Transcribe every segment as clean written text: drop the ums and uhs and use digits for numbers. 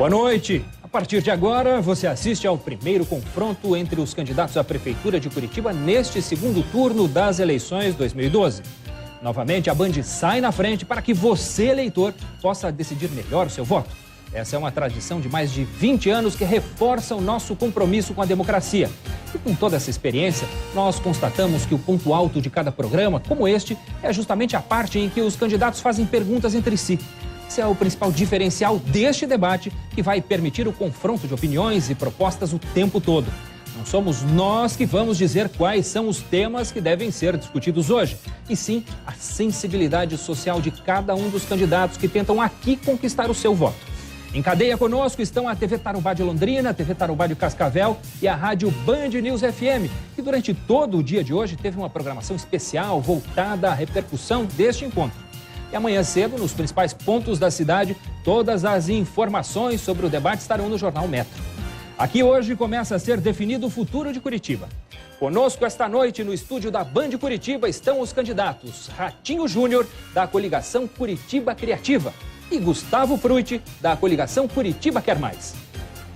Boa noite. A partir de agora, você assiste ao primeiro confronto entre os candidatos à Prefeitura de Curitiba neste segundo turno das eleições 2012. Novamente, a Band sai na frente para que você, eleitor, possa decidir melhor o seu voto. Essa é uma tradição de mais de 20 anos que reforça o nosso compromisso com a democracia. E com toda essa experiência, nós constatamos que o ponto alto de cada programa, como este, é justamente a parte em que os candidatos fazem perguntas entre si. Esse é o principal diferencial deste debate, que vai permitir o confronto de opiniões e propostas o tempo todo. Não somos nós que vamos dizer quais são os temas que devem ser discutidos hoje, e sim a sensibilidade social de cada um dos candidatos que tentam aqui conquistar o seu voto. Em cadeia conosco estão a TV Tarubá de Londrina, a TV Tarubá de Cascavel e a rádio Band News FM, que durante todo o dia de hoje teve uma programação especial voltada à repercussão deste encontro. E amanhã cedo, nos principais pontos da cidade, todas as informações sobre o debate estarão no Jornal Metro. Aqui hoje começa a ser definido o futuro de Curitiba. Conosco esta noite no estúdio da Band Curitiba estão os candidatos Ratinho Júnior, da coligação Curitiba Criativa, e Gustavo Frutti, da coligação Curitiba Quer Mais.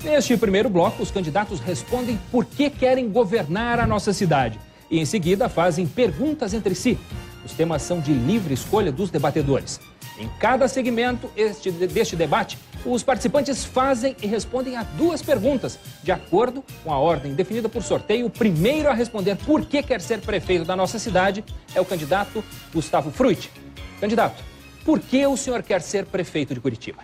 Neste primeiro bloco, os candidatos respondem por que querem governar a nossa cidade e, em seguida, fazem perguntas entre si. Os temas são de livre escolha dos debatedores. Em cada segmento deste debate, os participantes fazem e respondem a 2 perguntas, de acordo com a ordem definida por sorteio. O primeiro a responder por que quer ser prefeito da nossa cidade é o candidato Gustavo Frutti. Candidato, por que o senhor quer ser prefeito de Curitiba?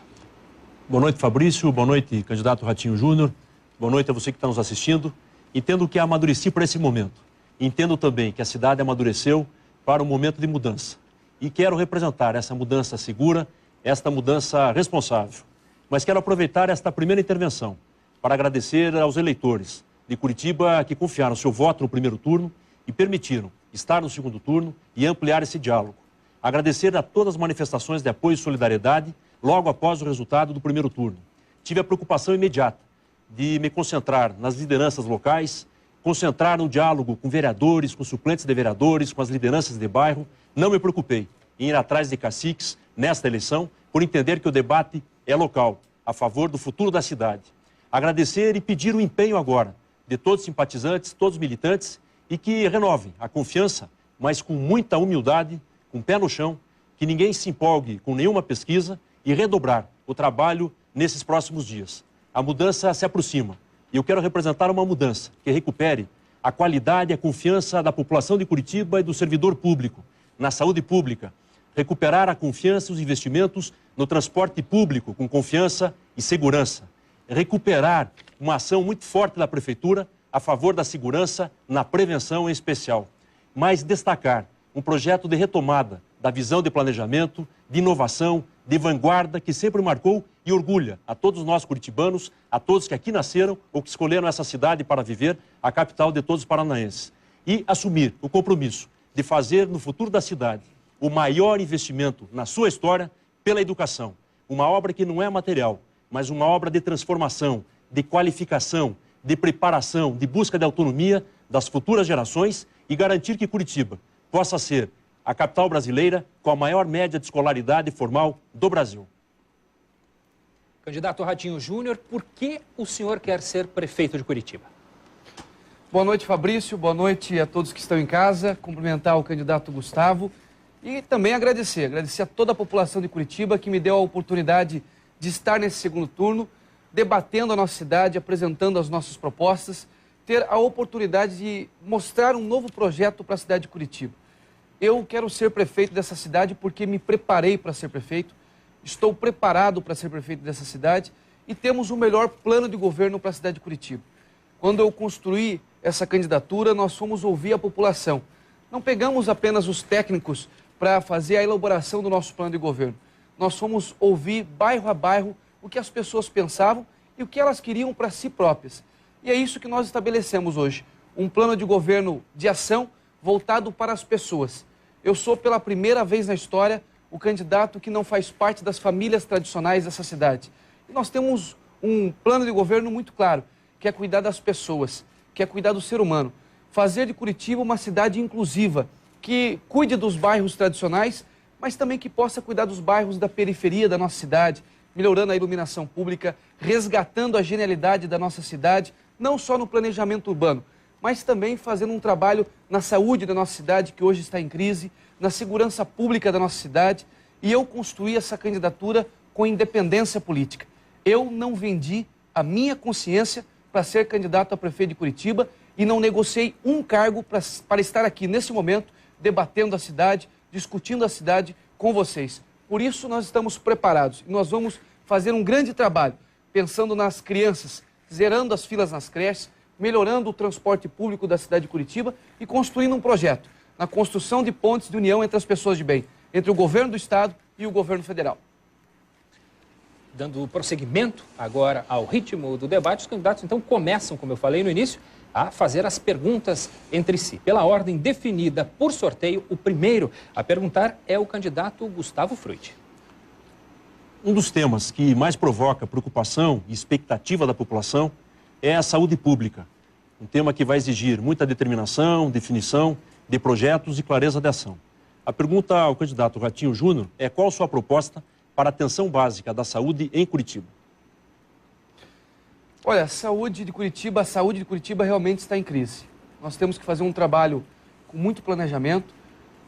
Boa noite, Fabrício. Boa noite, candidato Ratinho Júnior. Boa noite a você que está nos assistindo. Entendo que amadureci para esse momento. Entendo também que a cidade amadureceu para um momento de mudança. E quero representar essa mudança segura, esta mudança responsável. Mas quero aproveitar esta primeira intervenção para agradecer aos eleitores de Curitiba que confiaram seu voto no primeiro turno e permitiram estar no segundo turno e ampliar esse diálogo. Agradecer a todas as manifestações de apoio e solidariedade logo após o resultado do primeiro turno. Tive a preocupação imediata de me concentrar nas lideranças locais, concentrar no diálogo com vereadores, com suplentes de vereadores, com as lideranças de bairro. Não me preocupei em ir atrás de caciques nesta eleição, por entender que o debate é local, a favor do futuro da cidade. Agradecer e pedir o empenho agora de todos os simpatizantes, todos os militantes, e que renovem a confiança, mas com muita humildade, com o pé no chão, que ninguém se empolgue com nenhuma pesquisa e redobrar o trabalho nesses próximos dias. A mudança se aproxima. E eu quero representar uma mudança que recupere a qualidade e a confiança da população de Curitiba e do servidor público, na saúde pública. Recuperar a confiança e os investimentos no transporte público com confiança e segurança. Recuperar uma ação muito forte da Prefeitura a favor da segurança na prevenção em especial. Mas destacar um projeto de retomada da visão de planejamento, de inovação, de vanguarda, que sempre marcou e orgulha a todos nós curitibanos, a todos que aqui nasceram ou que escolheram essa cidade para viver, a capital de todos os paranaenses. E assumir o compromisso de fazer no futuro da cidade o maior investimento na sua história pela educação. Uma obra que não é material, mas uma obra de transformação, de qualificação, de preparação, de busca de autonomia das futuras gerações e garantir que Curitiba possa ser a capital brasileira com a maior média de escolaridade formal do Brasil. Candidato Ratinho Júnior, por que o senhor quer ser prefeito de Curitiba? Boa noite, Fabrício. Boa noite a todos que estão em casa. Cumprimentar o candidato Gustavo e também agradecer a toda a população de Curitiba que me deu a oportunidade de estar nesse segundo turno, debatendo a nossa cidade, apresentando as nossas propostas, ter a oportunidade de mostrar um novo projeto para a cidade de Curitiba. Eu quero ser prefeito dessa cidade porque me preparei para ser prefeito, estou preparado para ser prefeito dessa cidade e temos o melhor plano de governo para a cidade de Curitiba. Quando eu construí essa candidatura, nós fomos ouvir a população. Não pegamos apenas os técnicos para fazer a elaboração do nosso plano de governo. Nós fomos ouvir bairro a bairro o que as pessoas pensavam e o que elas queriam para si próprias. E é isso que nós estabelecemos hoje, um plano de governo de ação voltado para as pessoas. Eu sou, pela primeira vez na história, o candidato que não faz parte das famílias tradicionais dessa cidade. E nós temos um plano de governo muito claro, que é cuidar das pessoas, que é cuidar do ser humano. Fazer de Curitiba uma cidade inclusiva, que cuide dos bairros tradicionais, mas também que possa cuidar dos bairros da periferia da nossa cidade, melhorando a iluminação pública, resgatando a genialidade da nossa cidade, não só no planejamento urbano, mas também fazendo um trabalho na saúde da nossa cidade, que hoje está em crise, na segurança pública da nossa cidade, e eu construí essa candidatura com independência política. Eu não vendi a minha consciência para ser candidato a prefeito de Curitiba e não negociei um cargo para estar aqui nesse momento, debatendo a cidade, discutindo a cidade com vocês. Por isso nós estamos preparados e nós vamos fazer um grande trabalho, pensando nas crianças, zerando as filas nas creches, melhorando o transporte público da cidade de Curitiba e construindo um projeto na construção de pontes de união entre as pessoas de bem, entre o governo do estado e o governo federal. Dando prosseguimento agora ao ritmo do debate, os candidatos então começam, como eu falei no início, a fazer as perguntas entre si. Pela ordem definida por sorteio, o primeiro a perguntar é o candidato Gustavo Frutti. Um dos temas que mais provoca preocupação e expectativa da população é a saúde pública. Um tema que vai exigir muita determinação, definição de projetos e clareza de ação. A pergunta ao candidato Ratinho Júnior é: qual a sua proposta para a atenção básica da saúde em Curitiba? Olha, a saúde de Curitiba realmente está em crise. Nós temos que fazer um trabalho com muito planejamento,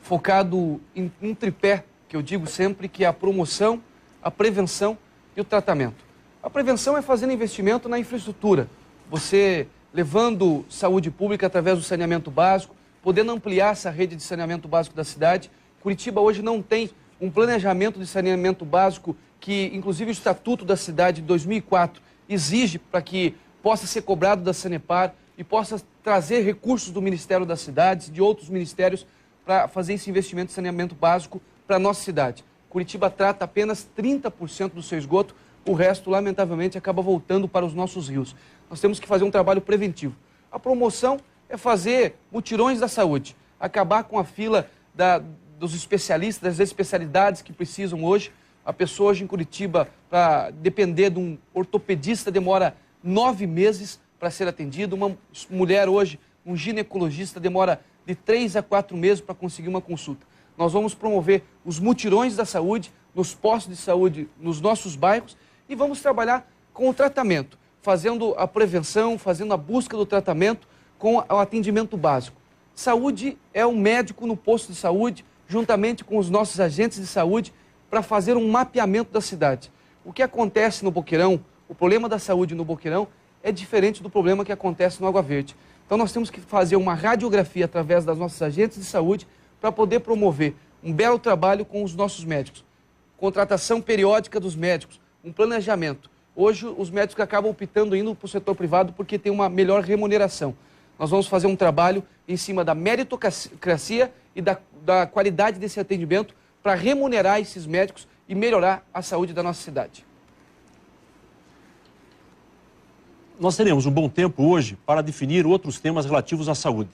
focado em um tripé, que eu digo sempre, que é a promoção, a prevenção e o tratamento. A prevenção é fazendo investimento na infraestrutura, você levando saúde pública através do saneamento básico, podendo ampliar essa rede de saneamento básico da cidade. Curitiba hoje não tem um planejamento de saneamento básico que, inclusive, o Estatuto da Cidade de 2004 exige para que possa ser cobrado da Sanepar e possa trazer recursos do Ministério das Cidades, de outros ministérios, para fazer esse investimento de saneamento básico para a nossa cidade. Curitiba trata apenas 30% do seu esgoto, o resto, lamentavelmente, acaba voltando para os nossos rios. Nós temos que fazer um trabalho preventivo. A promoção é fazer mutirões da saúde, acabar com a fila dos especialistas, das especialidades que precisam hoje. A pessoa hoje em Curitiba, para depender de um ortopedista, demora 9 meses para ser atendido. Uma mulher hoje, um ginecologista, demora de 3 a 4 meses para conseguir uma consulta. Nós vamos promover os mutirões da saúde, nos postos de saúde, nos nossos bairros, e vamos trabalhar com o tratamento, fazendo a prevenção, fazendo a busca do tratamento com o atendimento básico. Saúde é um médico no posto de saúde, juntamente com os nossos agentes de saúde, para fazer um mapeamento da cidade. O que acontece no Boqueirão, o problema da saúde no Boqueirão, é diferente do problema que acontece no Água Verde. Então nós temos que fazer uma radiografia através das nossas agentes de saúde para poder promover um belo trabalho com os nossos médicos. Contratação periódica dos médicos, um planejamento. Hoje os médicos acabam optando indo para o setor privado porque tem uma melhor remuneração. Nós vamos fazer um trabalho em cima da meritocracia e da qualidade desse atendimento para remunerar esses médicos e melhorar a saúde da nossa cidade. Nós teremos um bom tempo hoje para definir outros temas relativos à saúde.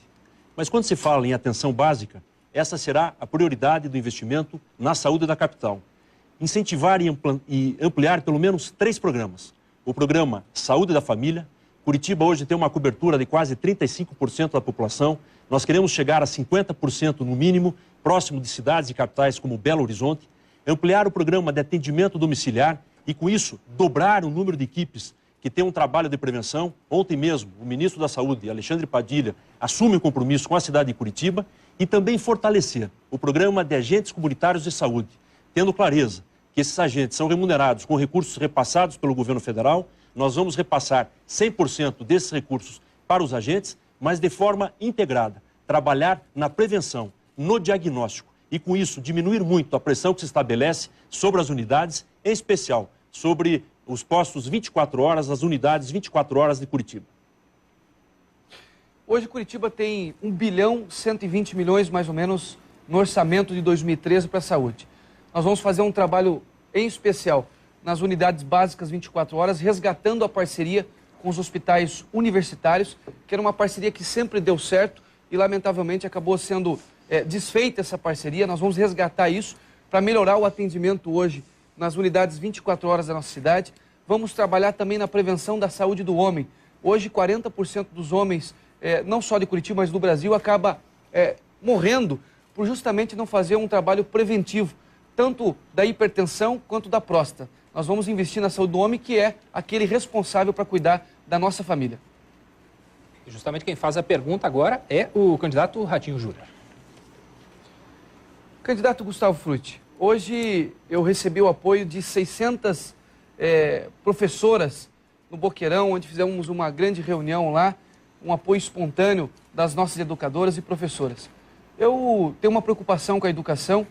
Mas quando se fala em atenção básica, essa será a prioridade do investimento na saúde da capital. Incentivar e ampliar pelo menos 3 programas. O programa Saúde da Família. Curitiba hoje tem uma cobertura de quase 35% da população. Nós queremos chegar a 50% no mínimo, próximo de cidades e capitais como Belo Horizonte. Ampliar o programa de atendimento domiciliar e, com isso, dobrar o número de equipes que tem um trabalho de prevenção. Ontem mesmo, o ministro da Saúde, Alexandre Padilha, assume o compromisso com a cidade de Curitiba e também fortalecer o programa de agentes comunitários de saúde, tendo clareza que esses agentes são remunerados com recursos repassados pelo governo federal. Nós vamos repassar 100% desses recursos para os agentes, mas de forma integrada, trabalhar na prevenção, no diagnóstico e, com isso, diminuir muito a pressão que se estabelece sobre as unidades, em especial sobre os postos 24 horas, as unidades 24 horas de Curitiba. Hoje Curitiba tem 1 bilhão 120 milhões, mais ou menos, no orçamento de 2013 para a saúde. Nós vamos fazer um trabalho em especial nas unidades básicas 24 horas, resgatando a parceria com os hospitais universitários, que era uma parceria que sempre deu certo e, lamentavelmente, acabou sendo desfeita essa parceria. Nós vamos resgatar isso para melhorar o atendimento hoje nas unidades 24 horas da nossa cidade. Vamos trabalhar também na prevenção da saúde do homem. Hoje, 40% dos homens, não só de Curitiba, mas do Brasil, acaba morrendo por justamente não fazer um trabalho preventivo, tanto da hipertensão quanto da próstata. nós vamos investir na saúde do homem, que é aquele responsável para cuidar da nossa família. E justamente quem faz a pergunta agora é o candidato Ratinho Júnior. Candidato Gustavo Frutti, hoje eu recebi o apoio de 600 professoras no Boqueirão, onde fizemos uma grande reunião lá, um apoio espontâneo das nossas educadoras e professoras. Eu tenho uma preocupação com a educação,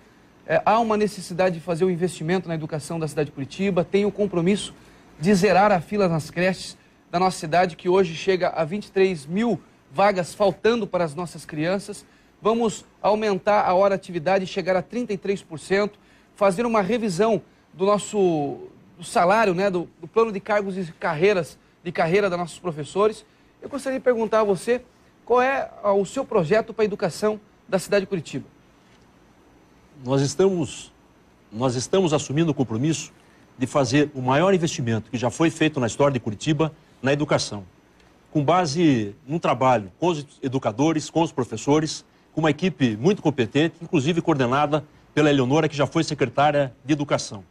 há uma necessidade de fazer um investimento na educação da cidade de Curitiba, tenho o compromisso de zerar a fila nas creches da nossa cidade, que hoje chega a 23 mil vagas faltando para as nossas crianças. Vamos aumentar a hora atividade e chegar a 33%, fazer uma revisão do nosso salário, né, do plano de cargos e carreiras, de carreira dos nossos professores. Eu gostaria de perguntar a você qual é o seu projeto para a educação da cidade de Curitiba. Nós estamos assumindo o compromisso de fazer o maior investimento que já foi feito na história de Curitiba na educação, com base num trabalho com os educadores, com os professores, com uma equipe muito competente, inclusive coordenada pela Eleonora, que já foi secretária de Educação.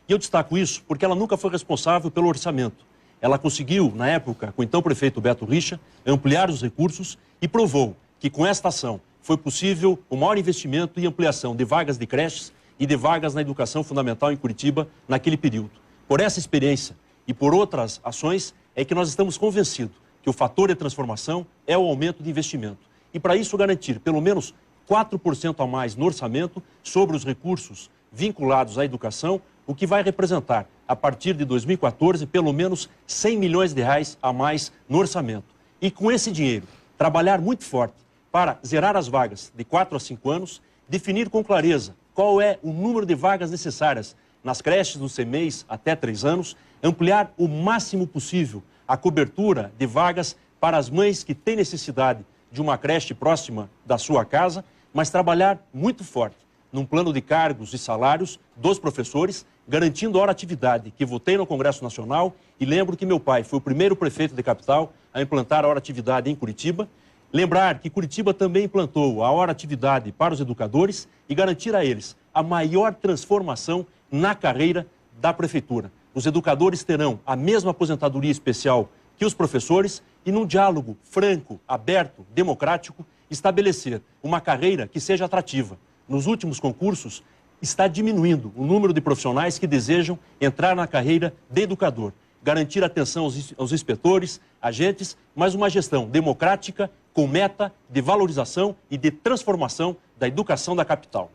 E eu destaco isso porque ela nunca foi responsável pelo orçamento. Ela conseguiu, na época, com o então prefeito Beto Richa, ampliar os recursos e provou que com esta ação foi possível o maior investimento e ampliação de vagas de creches e de vagas na educação fundamental em Curitiba naquele período. Por essa experiência e por outras ações é que nós estamos convencidos que o fator de transformação é o aumento de investimento. E para isso garantir pelo menos 4% a mais no orçamento sobre os recursos vinculados à educação, o que vai representar, a partir de 2014, pelo menos 100 milhões de reais a mais no orçamento. E com esse dinheiro, trabalhar muito forte para zerar as vagas de 4 a 5 anos, definir com clareza qual é o número de vagas necessárias nas creches dos CMEs até 3 anos, ampliar o máximo possível a cobertura de vagas para as mães que têm necessidade de uma creche próxima da sua casa, mas trabalhar muito forte num plano de cargos e salários dos professores, garantindo a hora-atividade que votei no Congresso Nacional, e lembro que meu pai foi o primeiro prefeito de capital a implantar a hora-atividade em Curitiba. Lembrar que Curitiba também implantou a hora-atividade para os educadores e garantir a eles a maior transformação na carreira da prefeitura. Os educadores terão a mesma aposentadoria especial que os professores e, num diálogo franco, aberto, democrático, estabelecer uma carreira que seja atrativa. Nos últimos concursos, está diminuindo o número de profissionais que desejam entrar na carreira de educador. Garantir atenção aos inspetores, agentes, mas uma gestão democrática com meta de valorização e de transformação da educação da capital.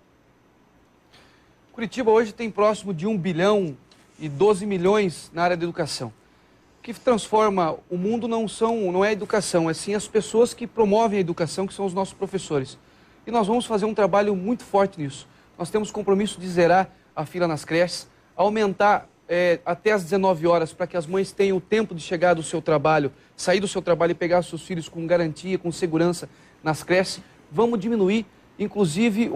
Curitiba hoje tem próximo de 1 bilhão e 12 milhões na área de educação. O que transforma o mundo não é a educação, é sim as pessoas que promovem a educação, que são os nossos professores. E nós vamos fazer um trabalho muito forte nisso. Nós temos compromisso de zerar a fila nas creches, aumentar até às 19 horas para que as mães tenham o tempo de chegar do seu trabalho, sair do seu trabalho e pegar seus filhos com garantia, com segurança nas creches. Vamos diminuir, inclusive,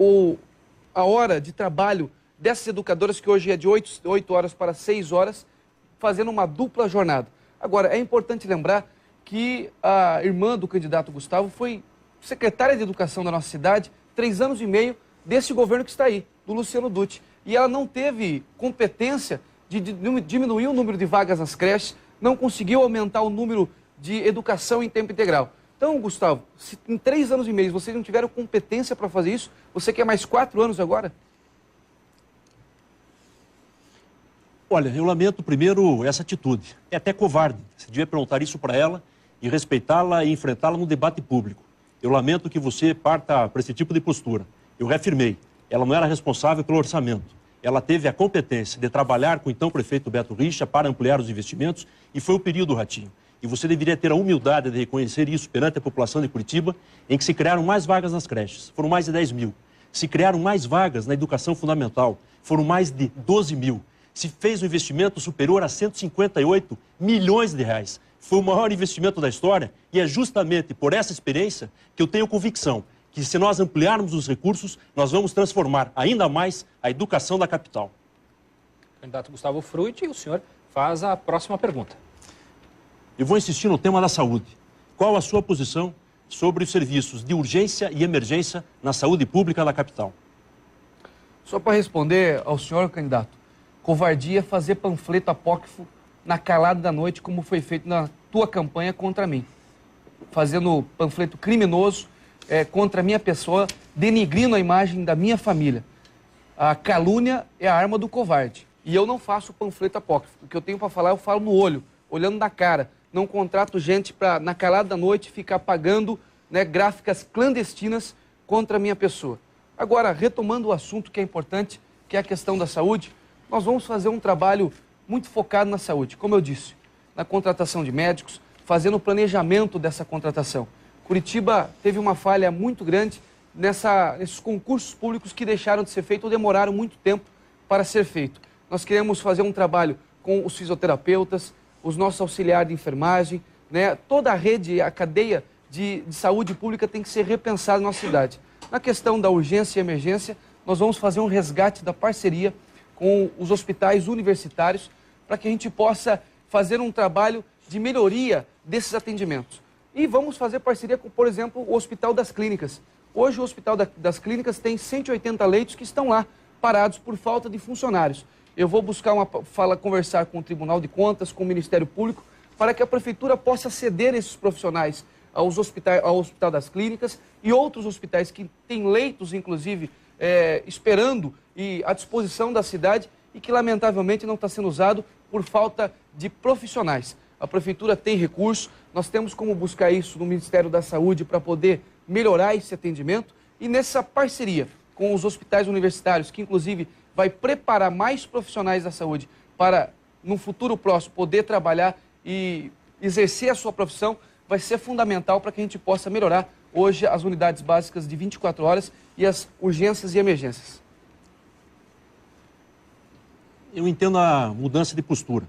a hora de trabalho dessas educadoras, que hoje é de 8 horas para 6 horas, fazendo uma dupla jornada. Agora, é importante lembrar que a irmã do candidato Gustavo foi secretária de Educação da nossa cidade 3 anos e meio desse governo que está aí, do Luciano Dutti. E ela não teve competência de diminuir o número de vagas nas creches, não conseguiu aumentar o número de educação em tempo integral. Então, Gustavo, se em 3 anos e meio vocês não tiveram competência para fazer isso, você quer mais 4 anos agora? Olha, eu lamento primeiro essa atitude. É até covarde. Você devia perguntar isso para ela e respeitá-la e enfrentá-la no debate público. Eu lamento que você parta para esse tipo de postura. Eu reafirmei, ela não era responsável pelo orçamento. Ela teve a competência de trabalhar com o então prefeito Beto Richa para ampliar os investimentos e foi o período, Ratinho. E você deveria ter a humildade de reconhecer isso perante a população de Curitiba, em que se criaram mais vagas nas creches, foram mais de 10 mil. Se criaram mais vagas na educação fundamental, foram mais de 12 mil. Se fez um investimento superior a 158 milhões de reais. Foi o maior investimento da história e é justamente por essa experiência que eu tenho convicção que, se nós ampliarmos os recursos, nós vamos transformar ainda mais a educação da capital. Candidato Gustavo Frutti, o senhor faz a próxima pergunta. Eu vou insistir no tema da saúde. Qual a sua posição sobre os serviços de urgência e emergência na saúde pública da capital? Só para responder ao senhor, candidato, Covardia fazer panfleto apócrifo na calada da noite, como foi feito na tua campanha contra mim. Fazendo panfleto criminoso contra a minha pessoa, denigrindo a imagem da minha família. A calúnia é a arma do covarde. E eu não faço panfleto apócrifo. O que eu tenho para falar, eu falo no olho, olhando na cara. Não contrato gente para, na calada da noite, ficar pagando, né, gráficas clandestinas contra a minha pessoa. Agora, retomando o assunto que é importante, que é a questão da saúde, nós vamos fazer um trabalho muito focado na saúde, como eu disse, na contratação de médicos, fazendo o planejamento dessa contratação. Curitiba teve uma falha muito grande nesses concursos públicos que deixaram de ser feitos ou demoraram muito tempo para ser feito. Nós queremos fazer um trabalho com os fisioterapeutas, os nossos auxiliares de enfermagem, né? Toda a rede, a cadeia de saúde pública tem que ser repensada na nossa cidade. Na questão da urgência e emergência, nós vamos fazer um resgate da parceria com os hospitais universitários para que a gente possa fazer um trabalho de melhoria desses atendimentos. E vamos fazer parceria com, por exemplo, o Hospital das Clínicas. Hoje o Hospital das Clínicas tem 180 leitos que estão lá, parados por falta de funcionários. Eu vou buscar conversar com o Tribunal de Contas, com o Ministério Público, para que a Prefeitura possa ceder esses profissionais ao Hospital das Clínicas e outros hospitais que têm leitos, inclusive, esperando e à disposição da cidade e que, lamentavelmente, não está sendo usado por falta de profissionais. A Prefeitura tem recursos, nós temos como buscar isso no Ministério da Saúde para poder melhorar esse atendimento e nessa parceria com os hospitais universitários, que inclusive vai preparar mais profissionais da saúde para, no futuro próximo, poder trabalhar e exercer a sua profissão, vai ser fundamental para que a gente possa melhorar hoje as unidades básicas de 24 horas e as urgências e emergências. Eu entendo a mudança de postura.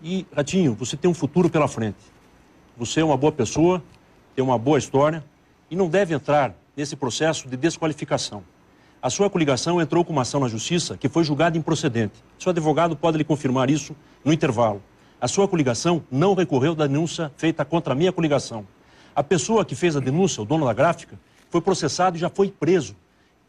E, Ratinho, você tem um futuro pela frente. Você é uma boa pessoa, tem uma boa história e não deve entrar nesse processo de desqualificação. A sua coligação entrou com uma ação na Justiça que foi julgada improcedente. Seu advogado pode lhe confirmar isso no intervalo. A sua coligação não recorreu da denúncia feita contra a minha coligação. A pessoa que fez a denúncia, o dono da gráfica, foi processado e já foi preso.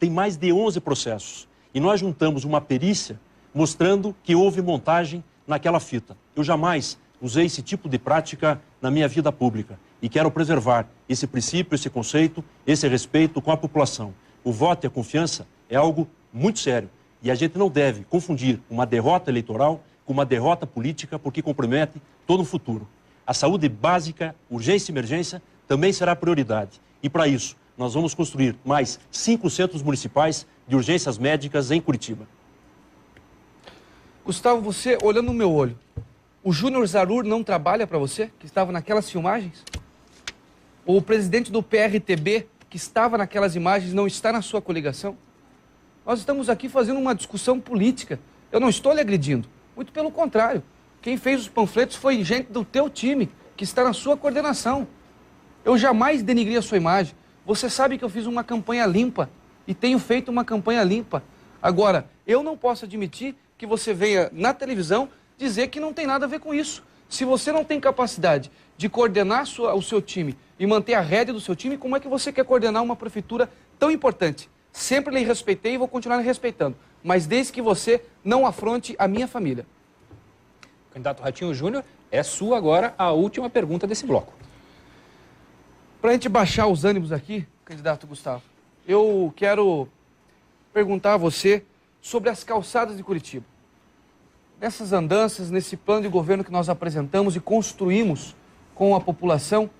Tem mais de 11 processos. E nós juntamos uma perícia mostrando que houve montagem naquela fita. Eu jamais usei esse tipo de prática na minha vida pública e quero preservar esse princípio, esse conceito, esse respeito com a população. O voto e a confiança é algo muito sério e a gente não deve confundir uma derrota eleitoral com uma derrota política porque compromete todo o futuro. A saúde básica, urgência e emergência também será prioridade e para isso nós vamos construir mais 5 centros municipais de urgências médicas em Curitiba. Gustavo, você olhando no meu olho, o Júnior Zarur não trabalha para você, que estava naquelas filmagens? Ou o presidente do PRTB, que estava naquelas imagens, não está na sua coligação? Nós estamos aqui fazendo uma discussão política. Eu não estou lhe agredindo, muito pelo contrário. Quem fez os panfletos foi gente do teu time, que está na sua coordenação. Eu jamais denigri a sua imagem. Você sabe que eu fiz uma campanha limpa e tenho feito uma campanha limpa. Agora, eu não posso admitir que você venha na televisão dizer que não tem nada a ver com isso. Se você não tem capacidade de coordenar o seu time e manter a rédea do seu time, como é que você quer coordenar uma prefeitura tão importante? Sempre lhe respeitei e vou continuar lhe respeitando, mas desde que você não afronte a minha família. Candidato Ratinho Júnior, é sua agora a última pergunta desse bloco. Para a gente baixar os ânimos aqui, candidato Gustavo, eu quero perguntar a você sobre as calçadas de Curitiba. Nessas andanças, nesse plano de governo que nós apresentamos e construímos com a população,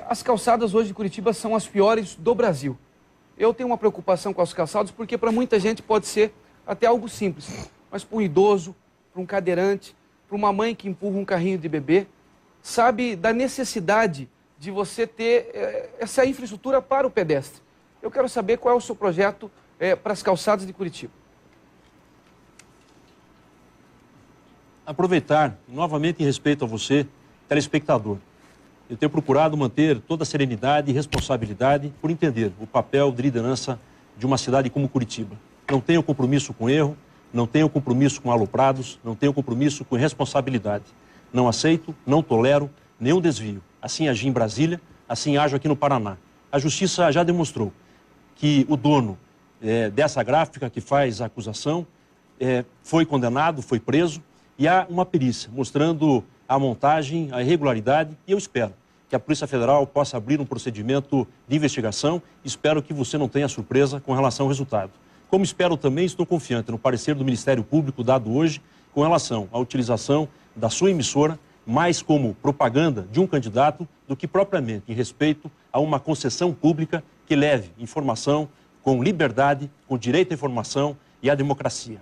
as calçadas hoje de Curitiba são as piores do Brasil. Eu tenho uma preocupação com as calçadas porque para muita gente pode ser até algo simples, mas para um idoso, para um cadeirante, para uma mãe que empurra um carrinho de bebê, sabe da necessidade de você ter essa infraestrutura para o pedestre. Eu quero saber qual é o seu projeto para as calçadas de Curitiba. Aproveitar, novamente em respeito a você, telespectador. Eu tenho procurado manter toda a serenidade e responsabilidade por entender o papel de liderança de uma cidade como Curitiba. Não tenho compromisso com erro, não tenho compromisso com aloprados, não tenho compromisso com irresponsabilidade. Não aceito, não tolero nenhum desvio. Assim agi em Brasília, assim ajo aqui no Paraná. A Justiça já demonstrou que o dono dessa gráfica que faz a acusação foi condenado, foi preso, e há uma perícia mostrando a montagem, a irregularidade, e eu espero que a Polícia Federal possa abrir um procedimento de investigação. Espero que você não tenha surpresa com relação ao resultado. Como espero também, estou confiante no parecer do Ministério Público dado hoje com relação à utilização da sua emissora mais como propaganda de um candidato do que propriamente em respeito a uma concessão pública que leve informação com liberdade, com direito à informação e à democracia.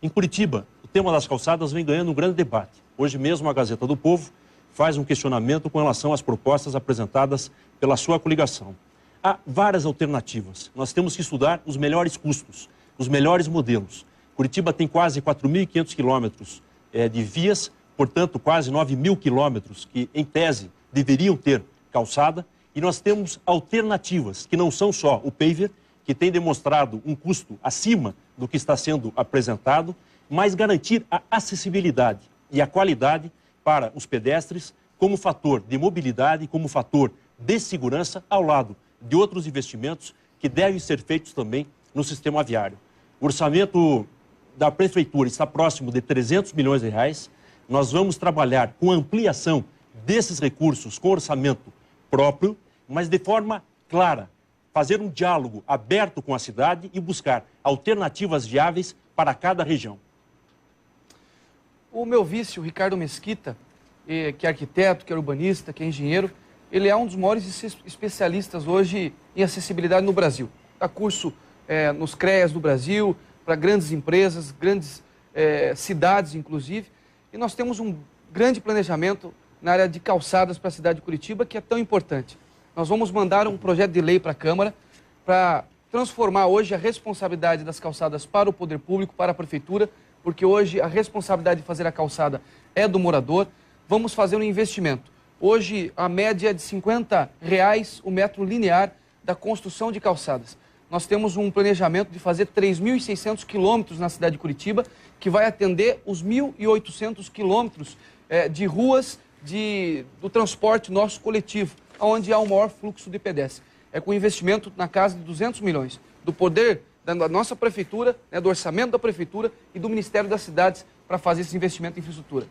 Em Curitiba, o tema das calçadas vem ganhando um grande debate. Hoje mesmo a Gazeta do Povo faz um questionamento com relação às propostas apresentadas pela sua coligação. Há várias alternativas. Nós temos que estudar os melhores custos, os melhores modelos. Curitiba tem quase 4.500 quilômetros de vias, portanto quase 9.000 quilômetros que, em tese, deveriam ter calçada. E nós temos alternativas, que não são só o paver, que tem demonstrado um custo acima do que está sendo apresentado, mas garantir a acessibilidade e a qualidade para os pedestres como fator de mobilidade, como fator de segurança, ao lado de outros investimentos que devem ser feitos também no sistema viário. O orçamento da Prefeitura está próximo de 300 milhões de reais. Nós vamos trabalhar com ampliação desses recursos com orçamento próprio, mas de forma clara, fazer um diálogo aberto com a cidade e buscar alternativas viáveis para cada região. O meu vice, o Ricardo Mesquita, que é arquiteto, que é urbanista, que é engenheiro, ele é um dos maiores especialistas hoje em acessibilidade no Brasil. Dá curso nos CREAs do Brasil, para grandes empresas, grandes cidades, inclusive. E nós temos um grande planejamento na área de calçadas para a cidade de Curitiba, que é tão importante. Nós vamos mandar um projeto de lei para a Câmara para transformar hoje a responsabilidade das calçadas para o poder público, para a Prefeitura, porque hoje a responsabilidade de fazer a calçada é do morador. Vamos fazer um investimento. Hoje, a média é de R$50 o metro linear da construção de calçadas. Nós temos um planejamento de fazer 3.600 quilômetros na cidade de Curitiba, que vai atender os 1.800 quilômetros de ruas do transporte nosso coletivo, onde há o maior fluxo de pedestres. É com investimento na casa de 200 milhões, do poder da nossa prefeitura, do orçamento da prefeitura e do Ministério das Cidades para fazer esse investimento em infraestrutura.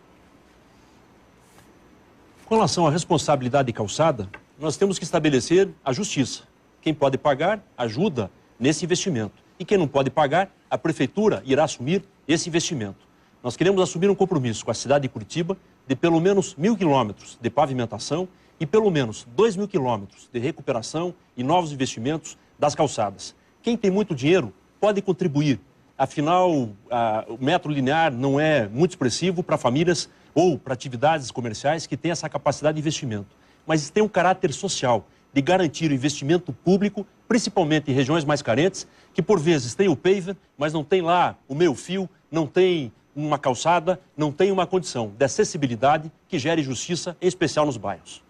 Com relação à responsabilidade de calçada, nós temos que estabelecer a justiça. Quem pode pagar, ajuda nesse investimento. E quem não pode pagar, a prefeitura irá assumir esse investimento. Nós queremos assumir um compromisso com a cidade de Curitiba de pelo menos 1.000 quilômetros de pavimentação e pelo menos 2.000 quilômetros de recuperação e novos investimentos das calçadas. Quem tem muito dinheiro pode contribuir. Afinal, o metro linear não é muito expressivo para famílias ou para atividades comerciais que têm essa capacidade de investimento. Mas tem um caráter social de garantir o investimento público, principalmente em regiões mais carentes, que por vezes tem o paver, mas não tem lá o meio-fio, não tem uma calçada, não tem uma condição de acessibilidade que gere justiça, em especial nos bairros.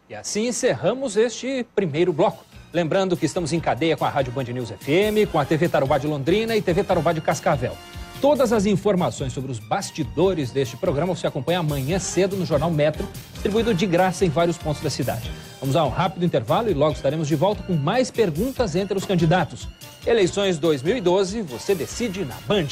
E assim encerramos este primeiro bloco. Lembrando que estamos em cadeia com a Rádio Band News FM, com a TV Tarubá de Londrina e TV Tarubá de Cascavel. Todas as informações sobre os bastidores deste programa você acompanha amanhã cedo no Jornal Metro, distribuído de graça em vários pontos da cidade. Vamos a um rápido intervalo e logo estaremos de volta com mais perguntas entre os candidatos. Eleições 2012, você decide na Band.